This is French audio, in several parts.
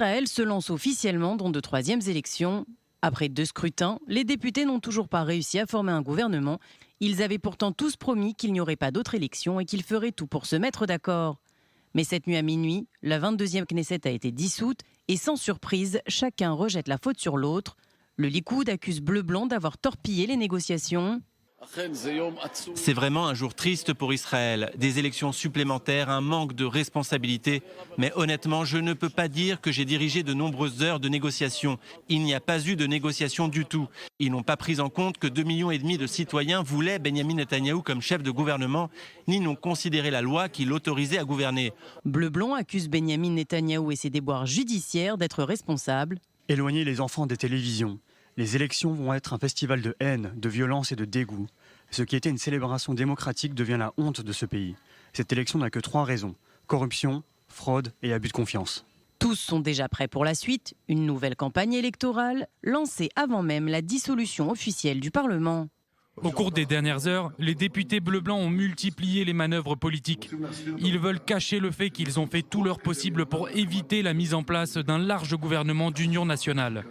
Israël se lance officiellement dans de troisièmes élections. Après 2 scrutins, les députés n'ont toujours pas réussi à former un gouvernement. Ils avaient pourtant tous promis qu'il n'y aurait pas d'autres élections et qu'ils feraient tout pour se mettre d'accord. Mais cette nuit à minuit, la 22e Knesset a été dissoute et sans surprise, chacun rejette la faute sur l'autre. Le Likoud accuse Bleu-Blanc d'avoir torpillé les négociations. C'est vraiment un jour triste pour Israël. Des élections supplémentaires, un manque de responsabilité. Mais honnêtement, je ne peux pas dire que j'ai dirigé de nombreuses heures de négociations. Il n'y a pas eu de négociations du tout. Ils n'ont pas pris en compte que 2,5 millions de citoyens voulaient Benyamin Netanyahou comme chef de gouvernement, ni n'ont considéré la loi qui l'autorisait à gouverner. Bleu-Blanc accuse Benyamin Netanyahou et ses déboires judiciaires d'être responsables. Éloigner les enfants des télévisions. Les élections vont être un festival de haine, de violence et de dégoût. Ce qui était une célébration démocratique devient la honte de ce pays. Cette élection n'a que 3 raisons. Corruption, fraude et abus de confiance. Tous sont déjà prêts pour la suite. Une nouvelle campagne électorale lancée avant même la dissolution officielle du Parlement. Au cours des dernières heures, les députés bleu-blanc ont multiplié les manœuvres politiques. Ils veulent cacher le fait qu'ils ont fait tout leur possible pour éviter la mise en place d'un large gouvernement d'union nationale.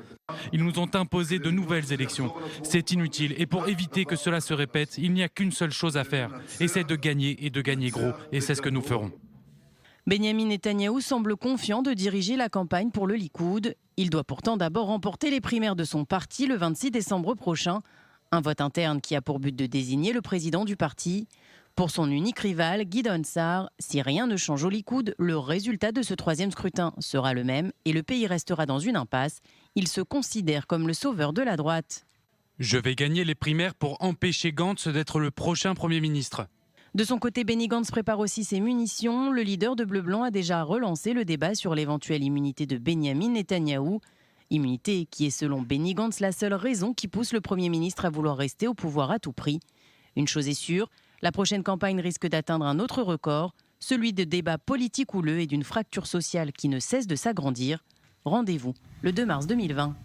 Ils nous ont imposé de nouvelles élections. C'est inutile et pour éviter que cela se répète, il n'y a qu'une seule chose à faire. Et c'est de gagner et de gagner gros. Et c'est ce que nous ferons. Benyamin Netanyahou semble confiant de diriger la campagne pour le Likoud. Il doit pourtant d'abord remporter les primaires de son parti le 26 décembre prochain. Un vote interne qui a pour but de désigner le président du parti. Pour son unique rival, Gideon Sa'ar, si rien ne change au Likoud, le résultat de ce 3e scrutin sera le même et le pays restera dans une impasse. Il se considère comme le sauveur de la droite. Je vais gagner les primaires pour empêcher Gantz d'être le prochain Premier ministre. De son côté, Benny Gantz prépare aussi ses munitions. Le leader de Bleu-Blanc a déjà relancé le débat sur l'éventuelle immunité de Benyamin Netanyahou. Immunité qui est selon Benny Gantz la seule raison qui pousse le Premier ministre à vouloir rester au pouvoir à tout prix. Une chose est sûre, la prochaine campagne risque d'atteindre un autre record, celui de débats politiques houleux et d'une fracture sociale qui ne cesse de s'agrandir. Rendez-vous le 2 mars 2020.